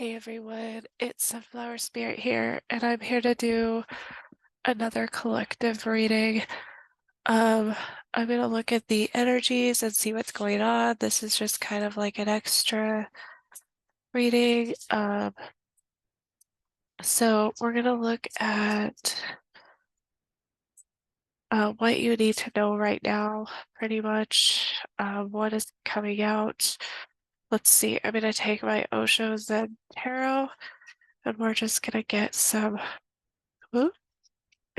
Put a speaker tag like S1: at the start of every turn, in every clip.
S1: Hey everyone, it's Sunflower Spirit here, and I'm here to do another collective reading. Um, I'm gonna look at the energies and see what's going on. This is just kind of like an extra reading. So we're gonna look at what you need to know right now, pretty much. What is coming out. Let's see, I'm gonna take my Osho Zen Tarot, and we're just gonna get some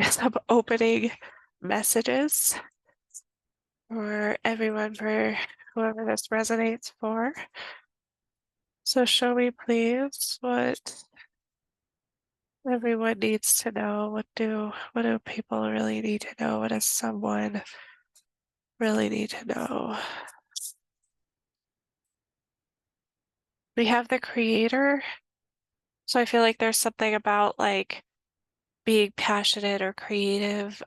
S1: some opening messages for everyone, for whoever this resonates for. So show me please what everyone needs to know. What do people really need to know? What does someone really need to know? We have the creator. So I feel like there's something about like being passionate or creative,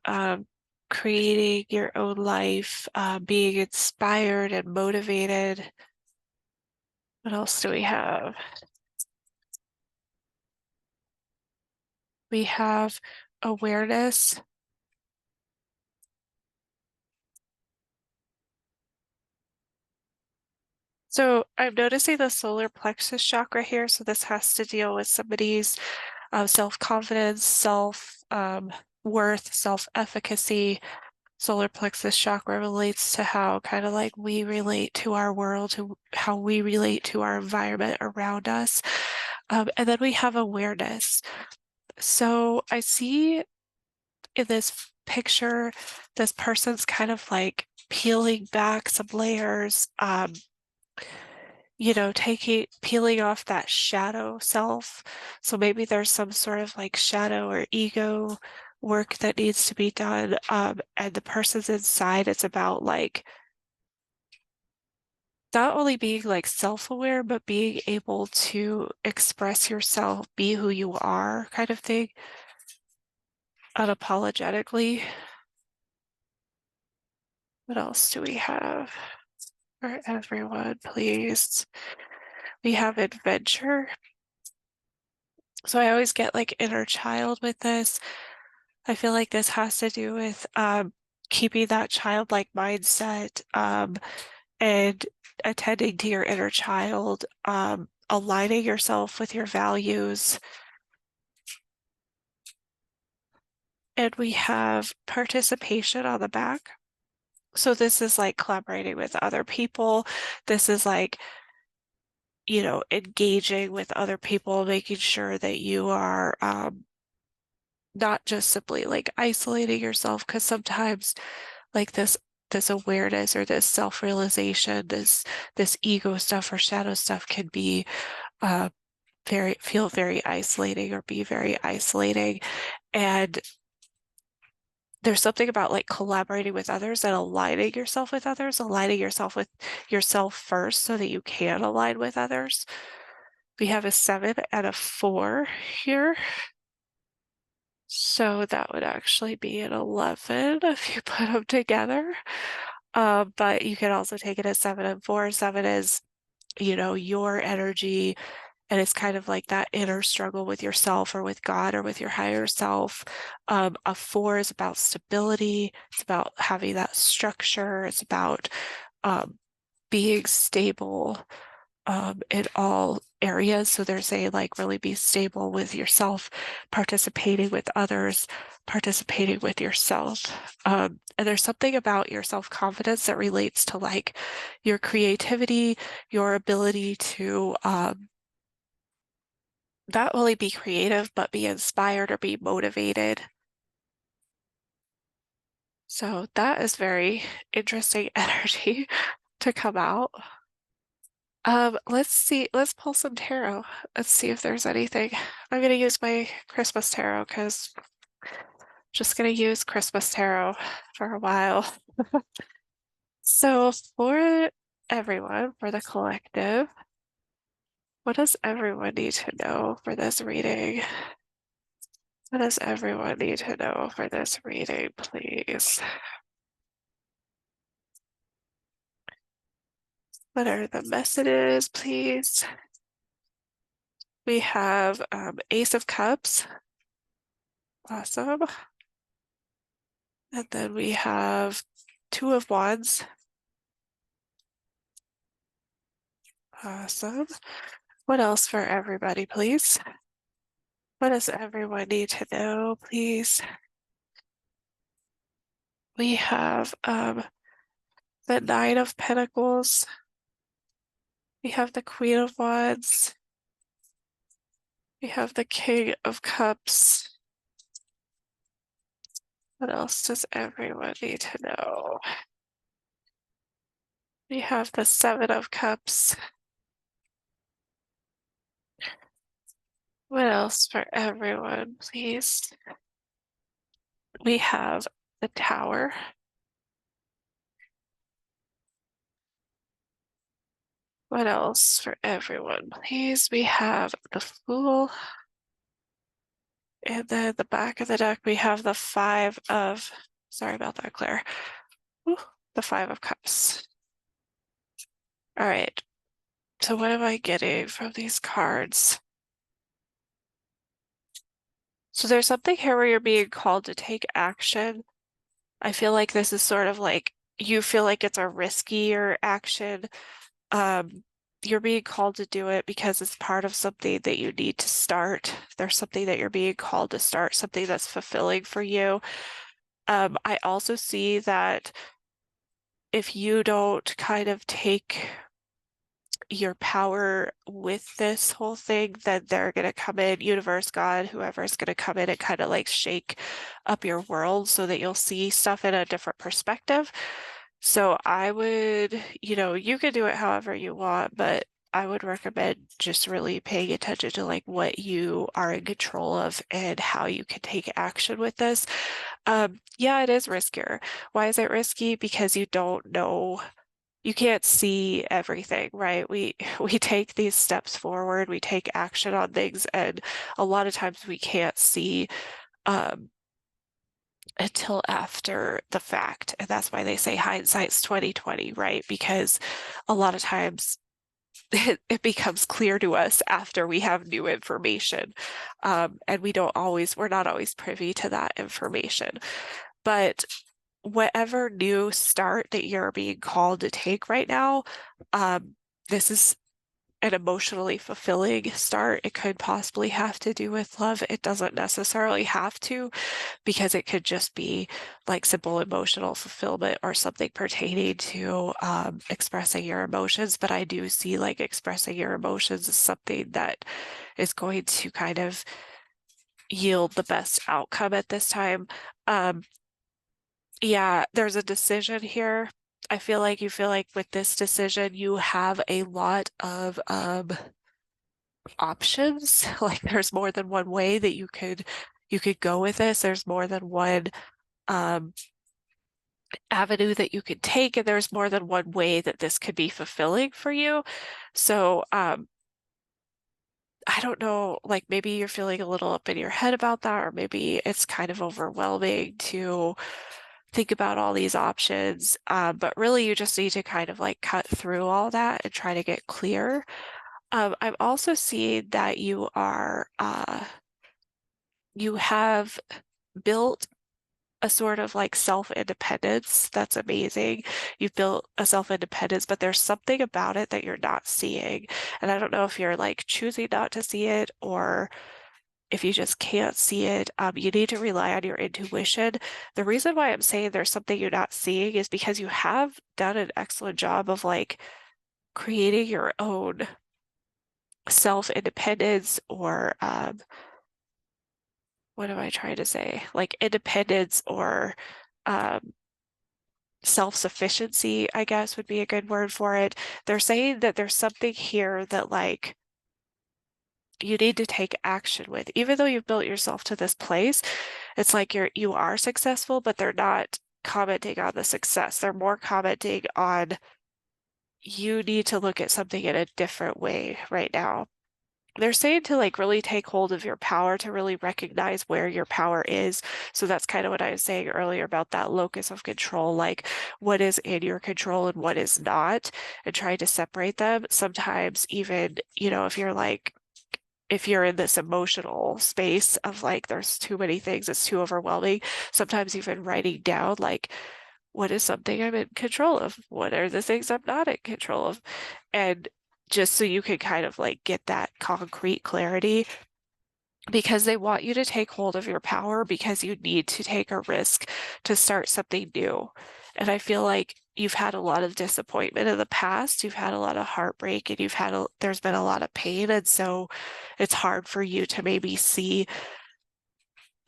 S1: creating your own life, being inspired and motivated. What else do we have? We have awareness. So I'm noticing the solar plexus chakra here. So this has to deal with somebody's self-confidence, self-worth, self-efficacy. Solar plexus chakra relates to how kind of like we relate to our world, to how we relate to our environment around us. And then we have awareness. So I see in this picture, this person's kind of like peeling back some layers, peeling off that shadow self. So maybe there's some sort of like shadow or ego work that needs to be done. And the person's inside, it's about like not only being like self-aware, but being able to express yourself, be who you are, kind of thing, unapologetically. What else do we have for everyone, please? We have adventure. So I always get like inner child with this. I feel like this has to do with keeping that childlike mindset, and attending to your inner child, aligning yourself with your values. And we have participation on the back. So this is like collaborating with other people. This is like, engaging with other people, making sure that you are not just simply like isolating yourself, because sometimes like this awareness or this self-realization, this ego stuff or shadow stuff can be uh feel very isolating or be very isolating. And there's something about like collaborating with others and aligning yourself with others, aligning yourself with yourself first so that you can align with others. We have a 7 and a 4 here. So that would actually be an 11 if you put them together. But you can also take it as 7 and 4. 7 is, your energy, and it's kind of like that inner struggle with yourself or with God or with your higher self. A 4 is about stability. It's about having that structure. It's about being stable in all areas. So they're saying like really be stable with yourself, participating with others, participating with yourself. And there's something about your self-confidence that relates to like your creativity, your ability to not only be creative, but be inspired or be motivated. So that is very interesting energy to come out. Let's see. Let's pull some tarot. Let's see if there's anything. I'm gonna use my Christmas tarot because just gonna use Christmas tarot for a while. So for everyone, for the collective, what does everyone need to know for this reading? What does everyone need to know for this reading, please? What are the messages, please? We have Ace of Cups. Awesome. And then we have Two of Wands. Awesome. What else for everybody, please? What does everyone need to know, please? We have the Nine of Pentacles. We have the Queen of Wands. We have the King of Cups. What else does everyone need to know? We have the Seven of Cups. What else for everyone, please? We have the Tower. What else for everyone, please? We have the Fool. And then the back of the deck, we have the Five of, sorry about that, Claire. Ooh, the Five of Cups. All right. So what am I getting from these cards? So there's something here where you're being called to take action. I feel like this is sort of like you feel like it's a riskier action. You're being called to do it because it's part of something that you need to start. There's something that you're being called to start, something that's fulfilling for you. I also see that if you don't kind of take your power with this whole thing, then they're going to come in, universe, God, whoever is going to come in and kind of like shake up your world so that you'll see stuff in a different perspective. So I would, you can do it however you want, but I would recommend just really paying attention to like what you are in control of and how you can take action with this. Yeah, it is riskier. Why is it risky? Because you don't know, you can't see everything, right? We we take these steps forward, we take action on things, and a lot of times we can't see um, until after the fact. And that's why they say hindsight's 2020, right? Because a lot of times it becomes clear to us after we have new information. And we're not always privy to that information. But whatever new start that you're being called to take right now, this is an emotionally fulfilling start. It could possibly have to do with love. It doesn't necessarily have to, because it could just be like simple emotional fulfillment or something pertaining to expressing your emotions. But I do see like expressing your emotions as something that is going to kind of yield the best outcome at this time. Yeah, there's a decision here. I feel like you feel like with this decision, you have a lot of options. Like there's more than one way that you could go with this. There's more than one um avenue that you could take, and there's more than one way that this could be fulfilling for you. So I don't know, like maybe you're feeling a little up in your head about that, or maybe it's kind of overwhelming to think about all these options. But really, you just need to kind of like cut through all that and try to get clear. I'm also seeing that you have built a sort of like self-independence. That's amazing. You've built a self-independence, but there's something about it that you're not seeing. And I don't know if you're like choosing not to see it or if you just can't see it. You need to rely on your intuition. The reason why I'm saying there's something you're not seeing is because you have done an excellent job of like creating your own self-independence or what am I trying to say? Like independence or um, self-sufficiency, I guess would be a good word for it. They're saying that there's something here that like you need to take action with. Even though you've built yourself to this place, it's like you are successful, but they're not commenting on the success. They're more commenting on you need to look at something in a different way right now. They're saying to like really take hold of your power, to really recognize where your power is. So that's kind of what I was saying earlier about that locus of control, like what is in your control and what is not, and trying to separate them. Sometimes even, if you're like if you're in this emotional space of like, there's too many things, it's too overwhelming, sometimes even writing down, like, what is something I'm in control of? What are the things I'm not in control of? And just so you can kind of like get that concrete clarity, because they want you to take hold of your power, because you need to take a risk to start something new. And I feel like you've had a lot of disappointment in the past, you've had a lot of heartbreak, and there's been a lot of pain. And so it's hard for you to maybe see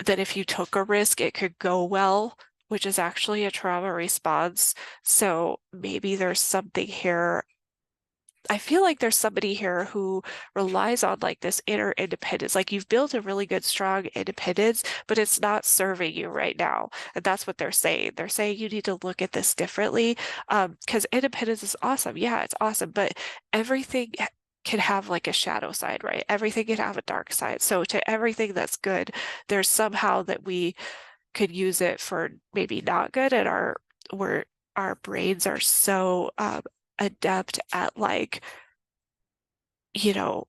S1: that if you took a risk, it could go well, which is actually a trauma response. So maybe there's something here. I feel like there's somebody here who relies on like this inner independence. Like you've built a really good, strong independence, but it's not serving you right now. And that's what they're saying. They're saying you need to look at this differently. Because independence is awesome. Yeah, it's awesome. But everything can have like a shadow side, right? Everything can have a dark side. So to everything that's good, there's somehow that we could use it for maybe not good, and our brains are so adept at like, you know,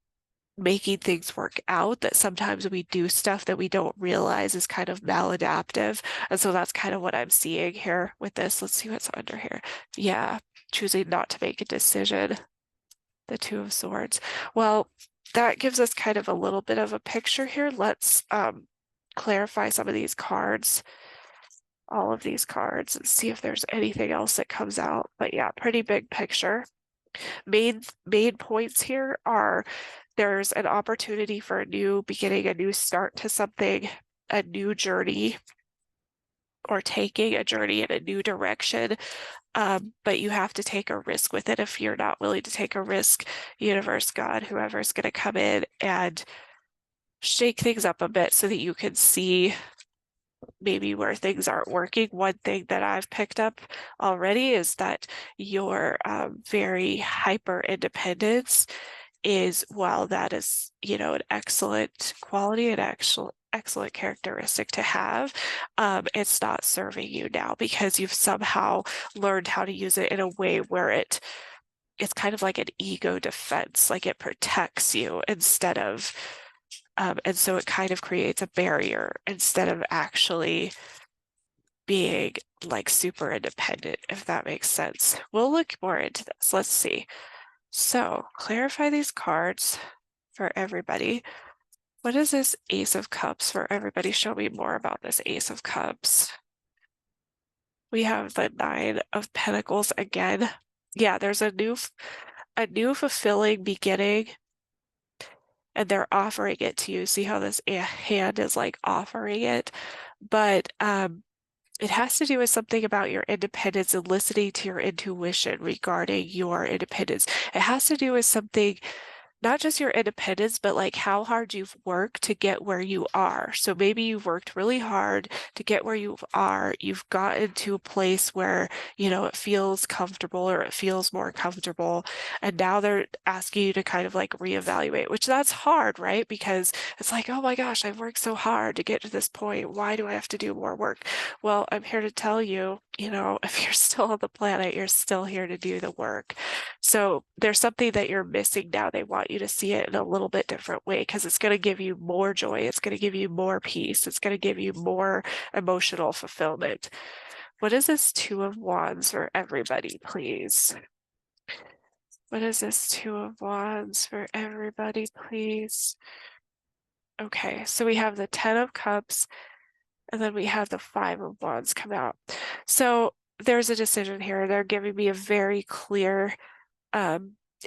S1: making things work out that sometimes we do stuff that we don't realize is kind of maladaptive. And so that's kind of what I'm seeing here with this. Let's see what's under here. Yeah, choosing not to make a decision. The Two of Swords. Well, that gives us kind of a little bit of a picture here. Let's clarify some of these cards, all of these cards, and see if there's anything else that comes out. But yeah, pretty big picture. Main points here are there's an opportunity for a new beginning, a new start to something, a new journey, or taking a journey in a new direction. But you have to take a risk with it. If you're not willing to take a risk, universe, God, whoever's going to come in and shake things up a bit so that you can see maybe where things aren't working. One thing that I've picked up already is that your very hyper independence is, while that is, an excellent quality and excellent characteristic to have, it's not serving you now because you've somehow learned how to use it in a way where it's kind of like an ego defense, like it protects you instead of and so it kind of creates a barrier instead of actually being like super independent, if that makes sense. We'll look more into this. Let's see. So clarify these cards for everybody. What is this Ace of Cups for everybody? Show me more about this Ace of Cups. We have the Nine of Pentacles again. Yeah, there's a new fulfilling beginning, and they're offering it to you. See how this hand is like offering it? But it has to do with something about your independence and listening to your intuition regarding your independence. It has to do with something, not just your independence, but like how hard you've worked to get where you are. So maybe you've worked really hard to get where you are. You've gotten to a place where, it feels comfortable or it feels more comfortable. And now they're asking you to kind of like reevaluate, which that's hard, right? Because it's like, oh my gosh, I've worked so hard to get to this point. Why do I have to do more work? Well, I'm here to tell you, if you're still on the planet, you're still here to do the work. So there's something that you're missing now. They want you to see it in a little bit different way because it's going to give you more joy. It's going to give you more peace. It's going to give you more emotional fulfillment. What is this Two of Wands for everybody, please? What is this Two of Wands for everybody, please? Okay, so we have the Ten of Cups, and then we have the Five of Wands come out. So there's a decision here. They're giving me a very clear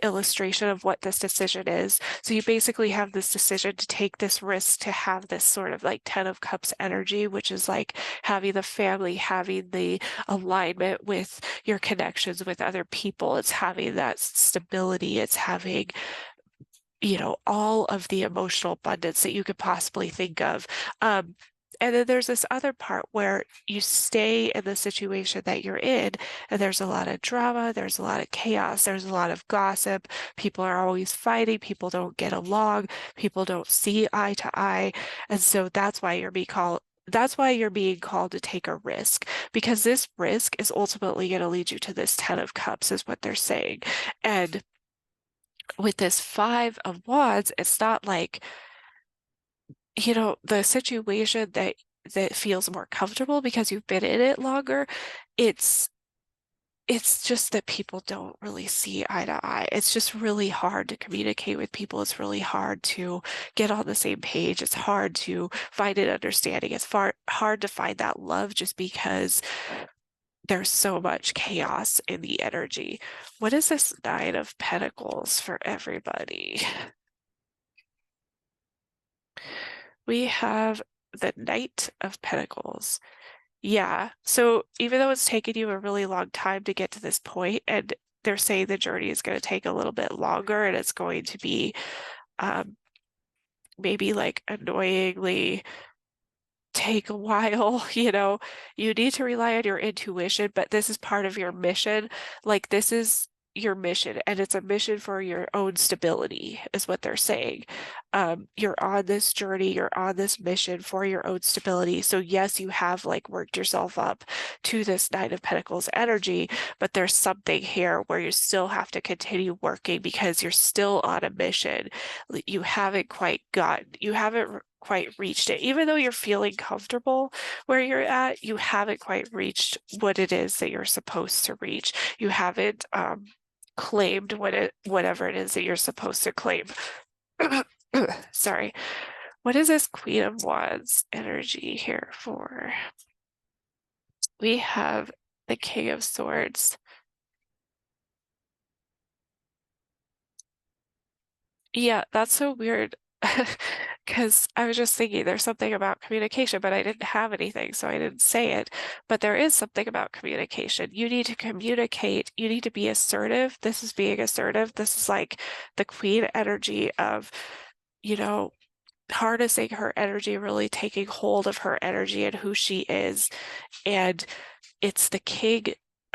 S1: illustration of what this decision is. So you basically have this decision to take this risk to have this sort of like Ten of Cups energy, which is like having the family, having the alignment with your connections with other people. It's having that stability. It's having all of the emotional abundance that you could possibly think of. And then there's this other part where you stay in the situation that you're in, and there's a lot of drama, there's a lot of chaos, there's a lot of gossip. People are always fighting, people don't get along, people don't see eye to eye. And so that's why you're being called. That's why you're being called to take a risk, because this risk is ultimately going to lead you to this Ten of Cups, is what they're saying. And with this Five of Wands, it's not like, the situation that feels more comfortable because you've been in it longer. It's it's just that people don't really see eye to eye. It's just really hard to communicate with people. It's really hard to get on the same page. It's hard to find an understanding. It's hard to find that love just because there's so much chaos in the energy. What is this Nine of Pentacles for everybody? We have the Knight of Pentacles. Yeah. So even though it's taken you a really long time to get to this point, and they're saying the journey is going to take a little bit longer and it's going to be maybe like annoyingly take a while, you need to rely on your intuition, but this is part of your mission. Like this is your mission, and it's a mission for your own stability, is what they're saying. You're on this journey, you're on this mission for your own stability. So yes, you have like worked yourself up to this Nine of Pentacles energy, but there's something here where you still have to continue working because you're still on a mission. You haven't quite reached it. Even though you're feeling comfortable where you're at, you haven't quite reached what it is that you're supposed to reach. You haven't claimed whatever it is that you're supposed to claim. Sorry. What is this Queen of Wands energy here for? We have the King of Swords. Yeah, that's so weird. Because I was just thinking there's something about communication, but I didn't have anything, so I didn't say it. But there is something about communication. You need to communicate. You need to be assertive. This is being assertive. This is like the queen energy of, you know, harnessing her energy, really taking hold of her energy and who she is. And it's the King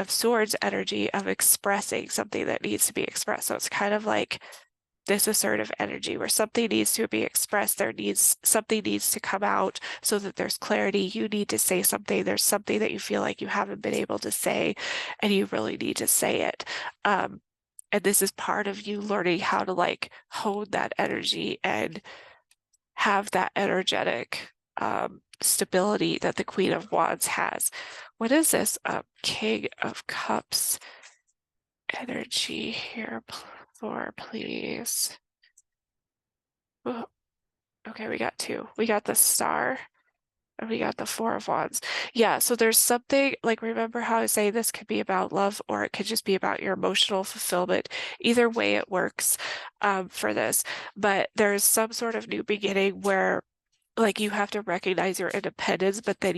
S1: of Swords energy of expressing something that needs to be expressed. So it's kind of like this assertive energy where something needs to be expressed, something needs to come out so that there's clarity. You need to say something. There's something that you feel like you haven't been able to say, and you really need to say it. And this is part of you learning how to like hone that energy and have that energetic stability that the Queen of Wands has. What is this King of Cups energy here for, please? Oh, okay, we got two. We got the Star and we got the Four of Wands. Yeah, so there's something like, remember how I say this could be about love or it could just be about your emotional fulfillment. Either way, it works for this. But there's some sort of new beginning where like you have to recognize your independence, but then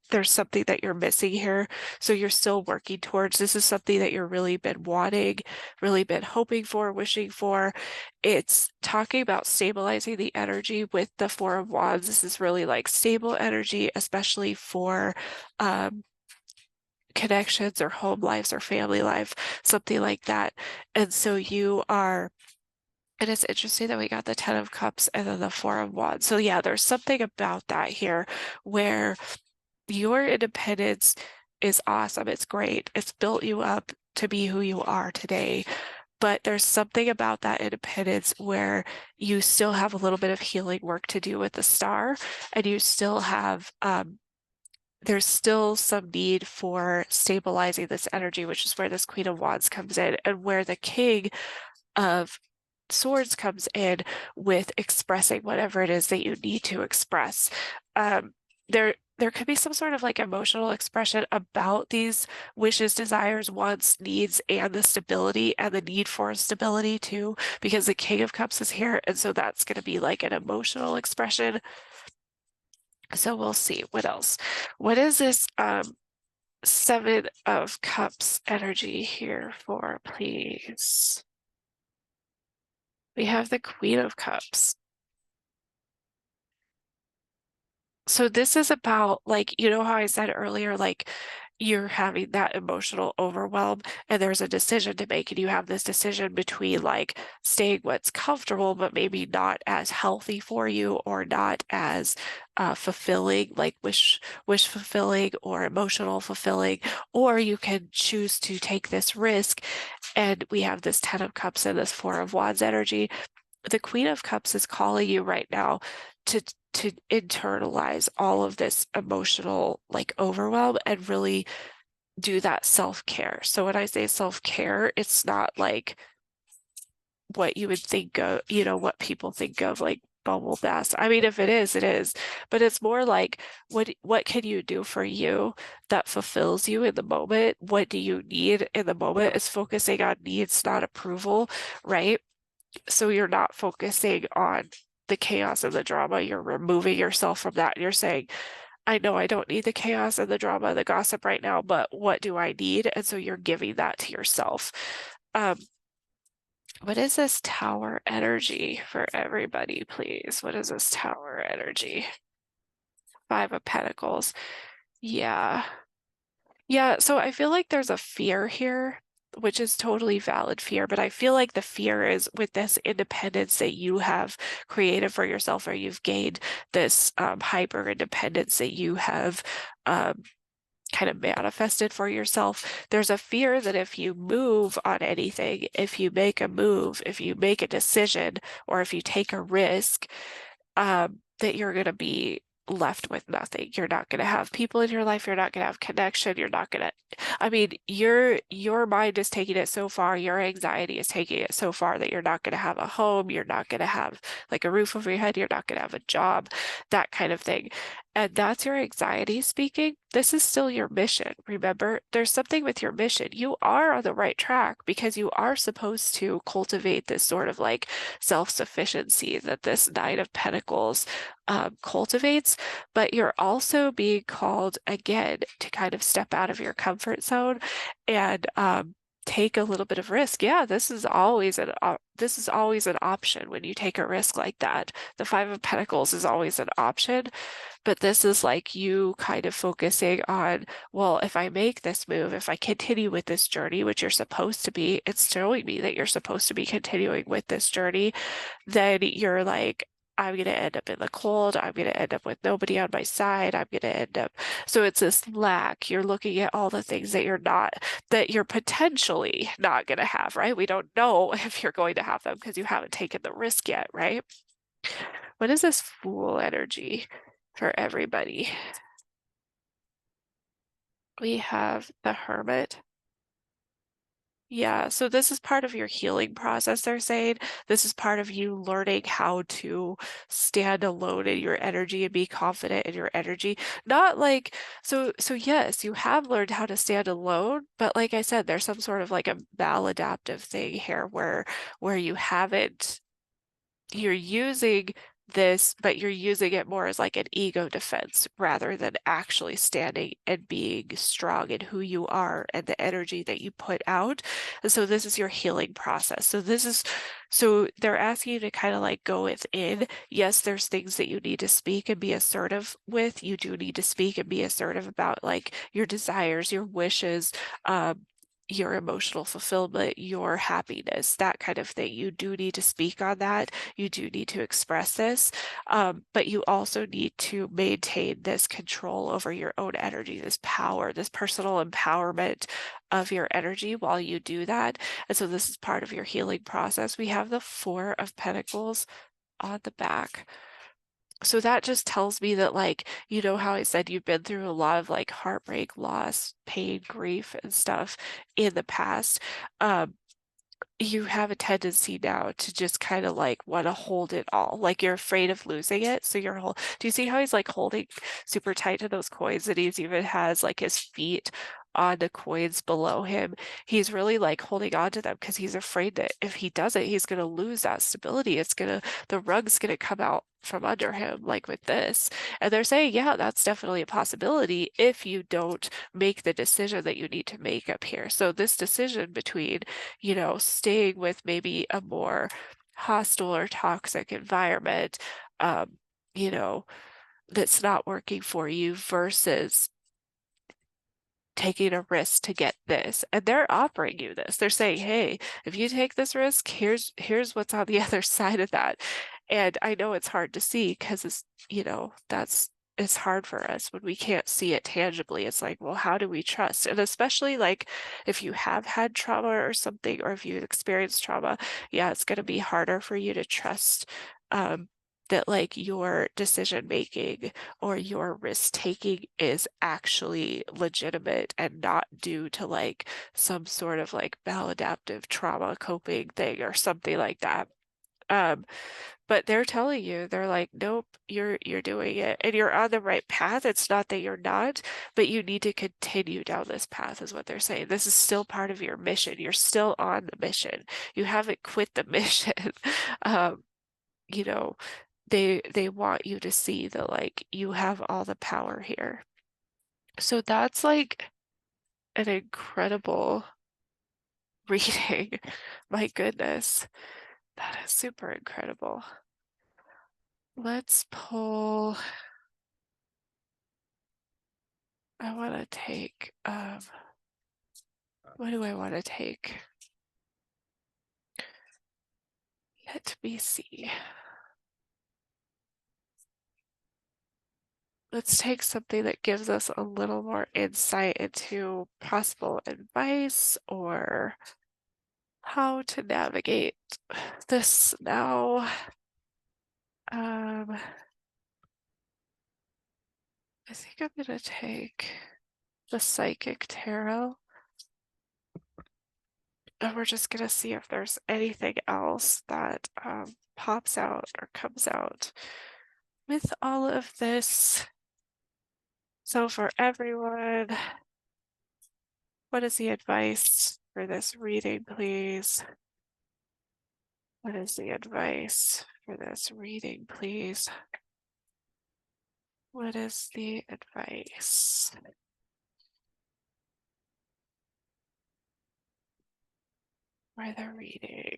S1: there's something that you're missing here. So you're still working towards, this is something that you're really been wanting, really been hoping for, wishing for. It's talking about stabilizing the energy with the Four of Wands. This is really like stable energy, especially for connections or home lives or family life, something like that. And so and it's interesting that we got the Ten of Cups and then the Four of Wands. So yeah, there's something about that here where your independence is awesome. It's great. It's built you up to be who you are today. But there's something about that independence where you still have a little bit of healing work to do with the Star, and you still have there's still some need for stabilizing this energy, which is where this Queen of Wands comes in, and where the King of Swords comes in with expressing whatever it is that you need to express. There could be some sort of like emotional expression about these wishes, desires, wants, needs, and the stability and the need for stability too, because the King of Cups is here, and so that's going to be like an emotional expression. So we'll see what else. What is this Seven of Cups energy here for, please? We have the Queen of Cups. So this is about like, how I said earlier, like you're having that emotional overwhelm and there's a decision to make, and you have this decision between like staying what's comfortable but maybe not as healthy for you or not as fulfilling, like wish fulfilling or emotional fulfilling, or you can choose to take this risk. And we have this 10 of cups and this 4 of wands energy. The Queen of Cups is calling you right now to internalize all of this emotional like overwhelm and really do that self-care. So when I say self-care, it's not like what you would think of, what people think of like bubble baths. I mean, if it is, it is. But it's more like what can you do for you that fulfills you in the moment? What do you need in the moment? Is focusing on needs, not approval, right? So you're not focusing on the chaos and the drama. You're removing yourself from that. You're saying, I know I don't need the chaos and the drama and the gossip right now, but what do I need? And so you're giving that to yourself. Um, what is this tower energy for everybody, please? What is this tower energy? 5 of Pentacles. Yeah. Yeah, so I feel like there's a fear here, which is totally valid fear, but I feel like the fear is with this independence that you have created for yourself, or you've gained this hyper independence that you have um, kind of manifested for yourself. There's a fear that if you move on anything, if you make a move, if you make a decision, or if you take a risk, that you're going to be left with nothing. You're not going to have people in your life. You're not going to have connection. You're not going to, I mean, your mind is taking it so far. Your anxiety is taking it so far that you're not going to have a home. You're not going to have like a roof over your head. You're not going to have a job, that kind of thing. And that's your anxiety speaking. This is still your mission. Remember, there's something with your mission. You are on the right track because you are supposed to cultivate this sort of like self-sufficiency that this Nine of Pentacles cultivates, but you're also being called again to kind of step out of your comfort zone and take a little bit of risk. Yeah, this is always an option when you take a risk like that. The Five of Pentacles is always an option, but this is like you kind of focusing on, well, if I make this move, if I continue with this journey, which you're supposed to be, it's showing me that you're supposed to be continuing with this journey, then you're like, I'm going to end up in the cold. I'm going to end up with nobody on my side. I'm going to end up. So it's this lack. You're looking at all the things that that you're potentially not going to have, right? We don't know if you're going to have them because you haven't taken the risk yet, right? What is this Fool energy for everybody? We have the Hermit. Yeah, so this is part of your healing process, they're saying. This is part of you learning how to stand alone in your energy and be confident in your energy. Not like, so yes, you have learned how to stand alone, but like I said, there's some sort of like a maladaptive thing here where you haven't, you're using this, but you're using it more as like an ego defense rather than actually standing and being strong in who you are and the energy that you put out. And so this is your healing process. So they're asking you to kind of like go within. Yes, there's things that you need to speak and be assertive with. You do need to speak and be assertive about like your desires, your wishes, your emotional fulfillment, your happiness, that kind of thing. You do need to speak on that. You do need to express this, but you also need to maintain this control over your own energy, this power, this personal empowerment of your energy while you do that. And so this is part of your healing process. We have the Four of Pentacles on the back. So that just tells me that, like, you know how I said you've been through a lot of like heartbreak, loss, pain, grief, and stuff in the past. You have a tendency now to just kind of like want to hold it all. Like you're afraid of losing it. So do you see how he's like holding super tight to those coins, and he's even has like his feet on the coins below him? He's really like holding on to them because he's afraid that if he doesn't, he's going to lose that stability. The rug's going to come out from under him, like with this. And they're saying, yeah, that's definitely a possibility if you don't make the decision that you need to make up here. So this decision between, staying with maybe a more hostile or toxic environment, um, you know, that's not working for you versus taking a risk to get this, and they're offering you this. They're saying, hey, if you take this risk, here's what's on the other side of that. And I know it's hard to see because it's, it's hard for us when we can't see it tangibly. It's like, well, how do we trust? And especially like if you have had trauma or something, or if you've experienced trauma, yeah, it's going to be harder for you to trust that like your decision making or your risk taking is actually legitimate and not due to like some sort of like maladaptive trauma coping thing or something like that. Um, but they're telling you, they're like, nope, you're doing it and you're on the right path. It's not that you're not, but you need to continue down this path, is what they're saying. This is still part of your mission. You're still on the mission. You haven't quit the mission. Um, you know, they want you to see that like you have all the power here. So that's like an incredible reading. My goodness, that is super incredible. Let's pull. I want to take what do I want to take? Let me see. Let's take something that gives us a little more insight into possible advice or how to navigate this now. I think I'm gonna take the Psychic Tarot, and we're just gonna see if there's anything else that pops out or comes out with all of this. So for everyone, what is the advice for this reading, please? What is the advice for this reading, please? What is the advice? For the reading.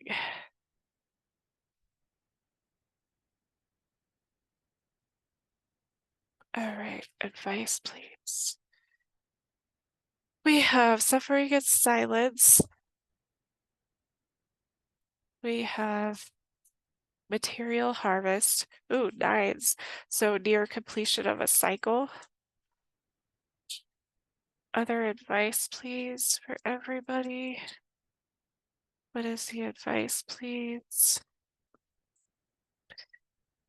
S1: All right, advice, please. We have suffering in silence. We have material harvest. Ooh, nines. So near completion of a cycle. Other advice, please, for everybody. What is the advice, please?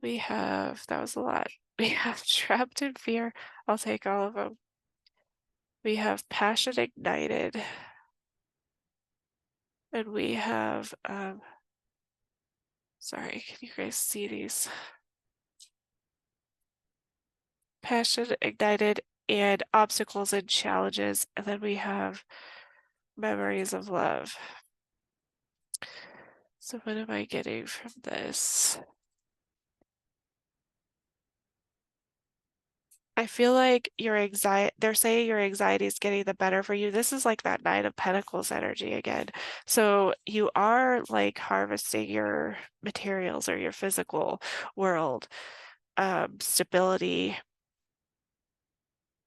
S1: We have, that was a lot. We have trapped in fear. I'll take all of them. We have passion ignited. And we have, sorry, can you guys see these? Passion ignited and obstacles and challenges. And then we have memories of love. So what am I getting from this? I feel like your anxiety, they're saying your anxiety is getting the better for you. This is like that Nine of Pentacles energy again. So you are like harvesting your materials or your physical world, stability.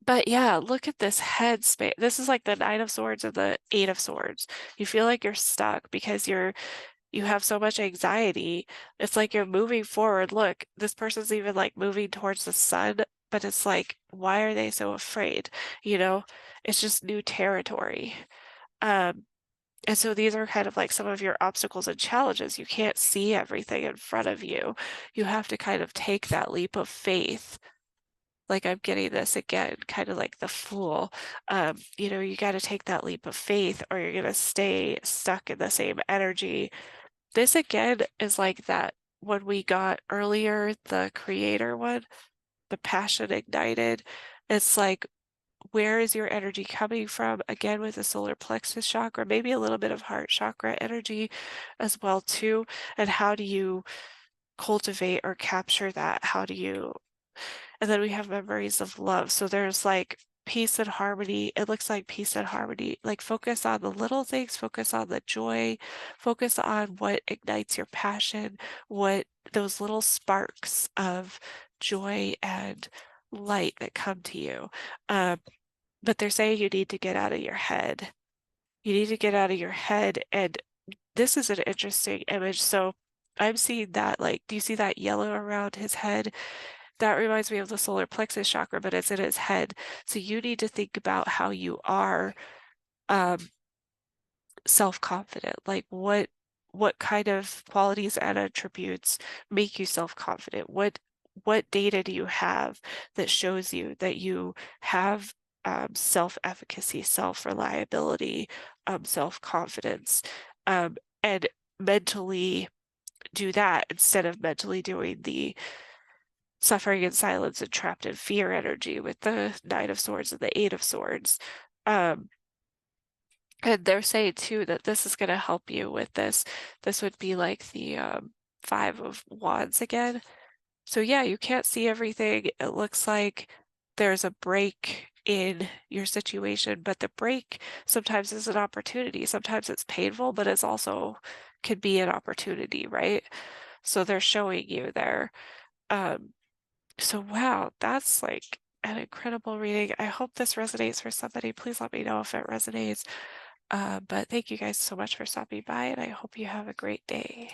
S1: But yeah, look at this head space. This is like the Nine of Swords and the Eight of Swords. You feel like you're stuck because you have so much anxiety. It's like you're moving forward. Look, this person's even like moving towards the sun, but it's like, why are they so afraid? You know, it's just new territory. Um, and so these are kind of like some of your obstacles and challenges. You can't see everything in front of you. You have to kind of take that leap of faith. Like I'm getting this again, kind of like the fool. You got to take that leap of faith or you're going to stay stuck in the same energy. This again is like that when we got earlier, the creator one, the passion ignited. It's like, where is your energy coming from? Again, with the solar plexus chakra, maybe a little bit of heart chakra energy as well too. And how do you cultivate or capture that? How do you and then we have memories of love. So there's like peace and harmony. It looks like peace and harmony. Like focus on the little things, focus on the joy, focus on what ignites your passion, what those little sparks of joy and light that come to you. Um, but they're saying you need to get out of your head. You need to get out of your head, and this is an interesting image. So I'm seeing that, like, do you see that yellow around his head? That reminds me of the solar plexus chakra, but it's in his head. So you need to think about how you are um, self-confident. Like what kind of qualities and attributes make you self-confident? What data do you have that shows you that you have self-efficacy, self-reliability, self-confidence, and mentally do that instead of mentally doing the suffering in silence and trapped in fear energy with the Nine of Swords and the Eight of Swords. Um, and they're saying too that this is going to help you with this. This would be like the Five of Wands again. So yeah, you can't see everything. It looks like there's a break in your situation, but the break sometimes is an opportunity. Sometimes it's painful, but it's also could be an opportunity, right? So they're showing you there. Um, so wow, that's like an incredible reading. I hope this resonates for somebody. Please let me know if it resonates. But thank you guys so much for stopping by, and I hope you have a great day.